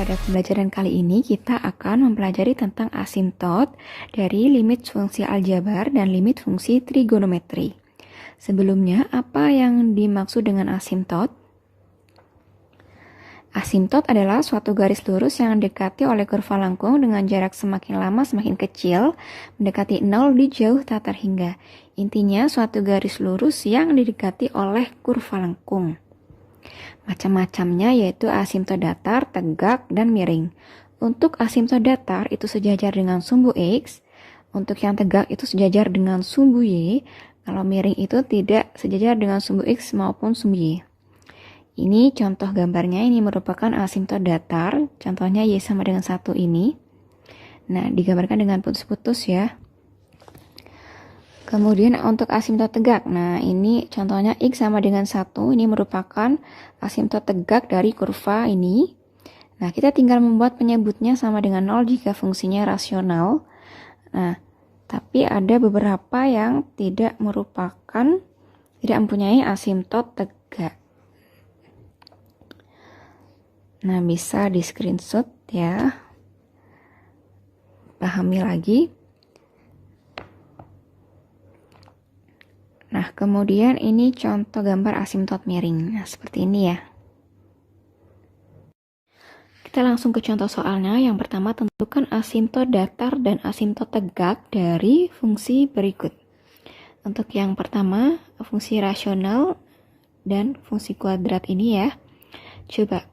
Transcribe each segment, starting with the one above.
Pada pembelajaran kali ini kita akan mempelajari tentang asimtot dari limit fungsi aljabar dan limit fungsi trigonometri. Sebelumnya, apa yang dimaksud dengan asimtot? Asimtot adalah suatu garis lurus yang didekati oleh kurva lengkung dengan jarak semakin lama semakin kecil, mendekati 0 di jauh tak terhingga. Intinya, suatu garis lurus yang didekati oleh kurva lengkung. Macam-macamnya yaitu asimtot datar, tegak, dan miring. Untuk asimtot datar itu sejajar dengan sumbu X, untuk yang tegak itu sejajar dengan sumbu Y, kalau miring itu tidak sejajar dengan sumbu X maupun sumbu Y. Ini contoh gambarnya, ini merupakan asimtot datar, contohnya Y sama dengan 1 ini. Nah, digambarkan dengan putus-putus ya. Kemudian untuk asimtot tegak, nah ini contohnya X sama dengan 1, ini merupakan asimtot tegak dari kurva ini. Nah, kita tinggal membuat penyebutnya sama dengan 0 jika fungsinya rasional. Nah, tapi ada beberapa yang tidak mempunyai asimtot tegak. Nah, bisa di screenshot ya. Pahami lagi. Nah, kemudian ini contoh gambar asimtot miring. Nah, seperti ini ya. Kita langsung ke contoh soalnya. Yang pertama, tentukan asimtot datar dan asimtot tegak dari fungsi berikut. Untuk yang pertama, fungsi rasional dan fungsi kuadrat ini ya. Coba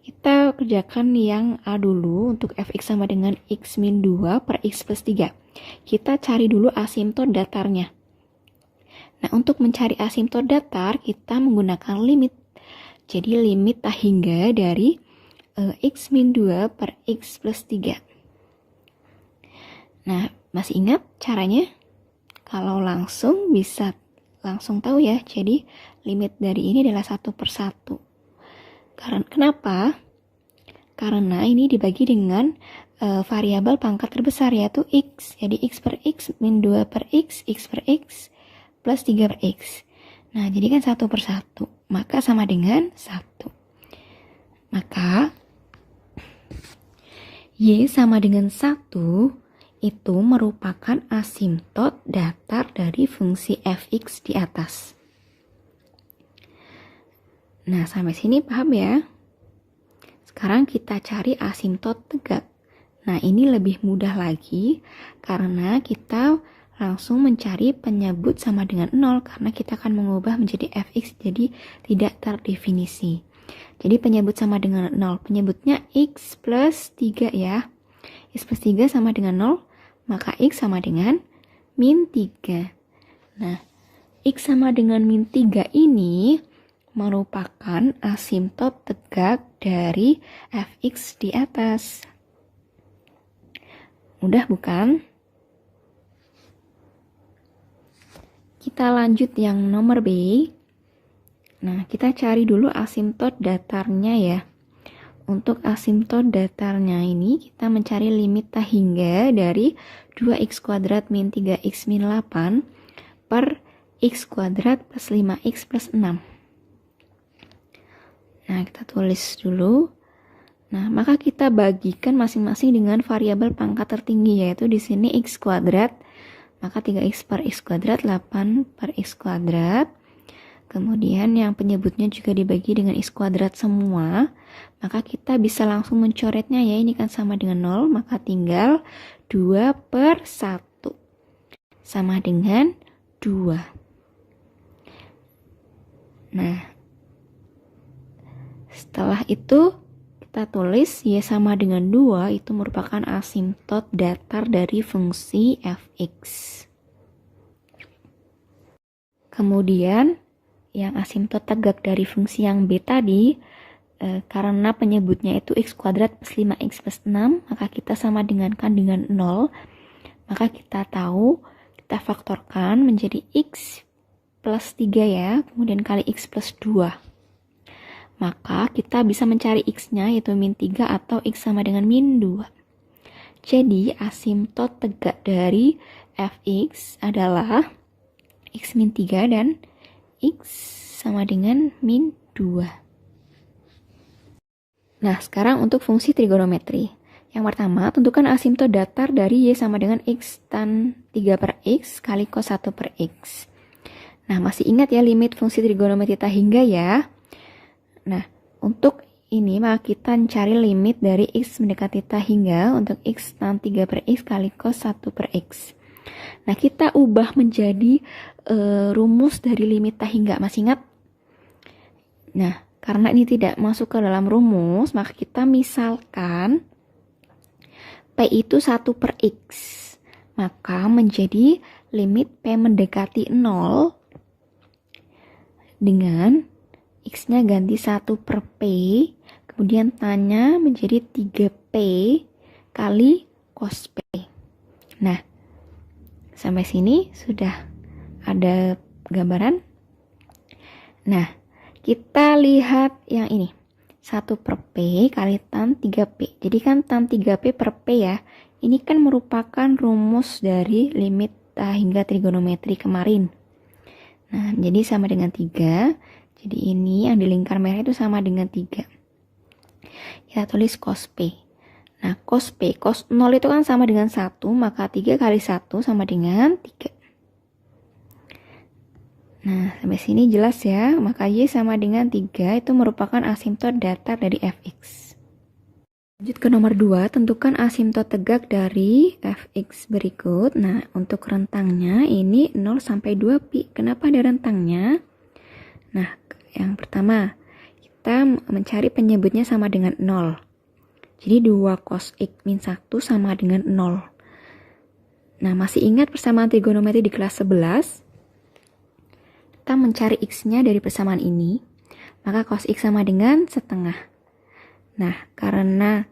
kita kerjakan yang A dulu untuk fx sama dengan x min 2 per x plus 3. Kita cari dulu asimtot datarnya. Nah, untuk mencari asimtot datar, kita menggunakan limit. Jadi, limit tak hingga dari x min 2 per x plus 3. Nah, masih ingat caranya? Kalau langsung, bisa langsung tahu ya. Jadi, limit dari ini adalah 1 per 1. Kenapa? Karena ini dibagi dengan variabel pangkat terbesar, yaitu x. Jadi, x per x min 2 per x per x, plus 3 per X. Nah, jadi kan 1 per 1. Maka sama dengan 1. Maka, Y sama dengan 1 itu merupakan asimtot datar dari fungsi fx di atas. Nah, sampai sini paham ya? Sekarang kita cari asimtot tegak. Nah, ini lebih mudah lagi karena kita langsung mencari penyebut sama dengan 0 karena kita akan mengubah menjadi fx jadi tidak terdefinisi. Jadi penyebut sama dengan 0, penyebutnya x plus 3 ya. X plus 3 sama dengan 0, maka x sama dengan min 3. Nah, x sama dengan min 3 ini merupakan asimtot tegak dari fx di atas. Mudah bukan? Kita lanjut yang nomor B. Nah, kita cari dulu asimtot datarnya ya. Untuk asimtot datarnya ini, kita mencari limit tak hingga dari 2x kuadrat min 3x min 8 per x kuadrat plus 5x plus 6. Nah, kita tulis dulu. Nah, maka kita bagikan masing-masing dengan variabel pangkat tertinggi, yaitu di sini x kuadrat. Maka 3x per x kuadrat, 8 per x kuadrat. Kemudian yang penyebutnya juga dibagi dengan x kuadrat semua. Maka kita bisa langsung mencoretnya ya. Ini kan sama dengan 0. Maka tinggal 2 per 1. Sama dengan 2. Nah, setelah itu kita tulis Y sama dengan 2 itu merupakan asimtot datar dari fungsi fx. Kemudian yang asimtot tegak dari fungsi yang B tadi, karena penyebutnya itu x kuadrat plus 5x plus 6, maka kita sama dengankan dengan 0. Maka kita tahu, kita faktorkan menjadi x plus 3 ya, kemudian kali x plus 2. Maka kita bisa mencari x-nya yaitu min 3 atau x sama dengan min 2. Jadi asimtot tegak dari fx adalah x min 3 dan x sama dengan min 2. Nah, sekarang untuk fungsi trigonometri. Yang pertama, tentukan asimtot datar dari Y sama dengan X tan 3 per X kali cos 1 per X. Nah, masih ingat ya limit fungsi trigonometri θ hingga ya? Nah, untuk ini maka kita cari limit dari X mendekati θ hingga untuk X tan 3 per X kali cos 1 per X. Nah, kita ubah menjadi rumus dari limit θ hingga. Masih ingat? Nah, karena ini tidak masuk ke dalam rumus, maka kita misalkan P itu 1 per X. Maka menjadi limit P mendekati 0 dengan X-nya ganti 1 per P, kemudian tanya menjadi 3P kali cos P. Nah, sampai sini sudah ada gambaran. Nah, kita lihat yang ini. 1 per P kali tan 3P. Jadi kan tan 3P per P ya. Ini kan merupakan rumus dari limit θ hingga trigonometri kemarin. Nah, jadi sama dengan 3. Jadi ini yang di lingkar merah itu sama dengan 3. Kita tulis cos P. Nah, cos P, cos 0 itu kan sama dengan 1, maka 3 kali 1 sama dengan 3. Nah, sampai sini jelas ya, maka Y sama dengan 3 itu merupakan asimtot datar dari Fx. Lanjut ke nomor 2, tentukan asimtot tegak dari Fx berikut. Nah, untuk rentangnya ini 0 sampai 2pi. Kenapa ada rentangnya? Nah, yang pertama, kita mencari penyebutnya sama dengan 0. Jadi 2 cos X min 1 sama dengan 0. Nah, masih ingat persamaan trigonometri di kelas 11? Kita mencari X-nya dari persamaan ini, maka cos X sama dengan setengah. Nah, karena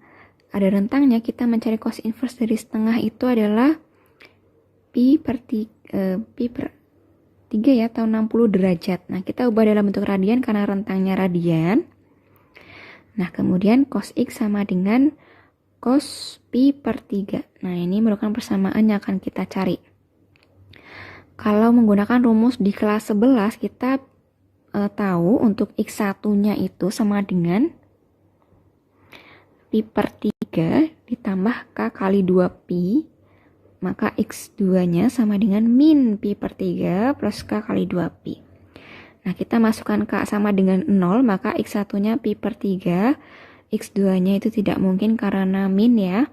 ada rentangnya, kita mencari cos inverse dari setengah itu adalah pi per 3 ya, atau 60 derajat. Nah, kita ubah dalam bentuk radian karena rentangnya radian. Nah, kemudian cos X sama dengan cos pi per 3. Nah, ini merupakan persamaan yang akan kita cari. Kalau menggunakan rumus di kelas 11, kita tahu untuk X1-nya itu sama dengan pi per 3 ditambah K kali 2pi, maka X2-nya sama dengan min pi per 3 plus K kali 2pi. Nah, kita masukkan K sama dengan 0, maka X1-nya pi per 3, X2-nya itu tidak mungkin karena min ya.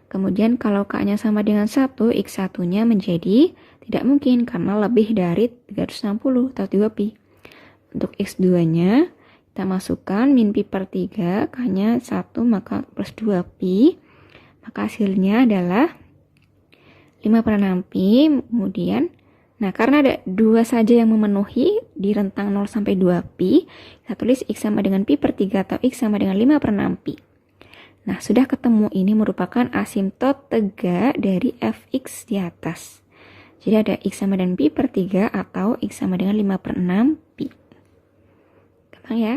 Kemudian kalau K-nya sama dengan 1, X1-nya menjadi tidak mungkin karena lebih dari 360 atau 2pi. Untuk X2-nya, kita masukkan min pi per 3, K-nya 1, maka plus 2pi. Maka hasilnya adalah 5 per 6pi. Kemudian, nah karena ada 2 saja yang memenuhi di rentang 0 sampai 2pi, kita tulis X sama dengan pi per 3 atau X sama dengan 5 per 6pi. Nah, sudah ketemu, ini merupakan asimtot tegak dari Fx di atas. Jadi ada X sama dengan pi per 3 atau X sama dengan 5 per 6 pi. Gampang ya?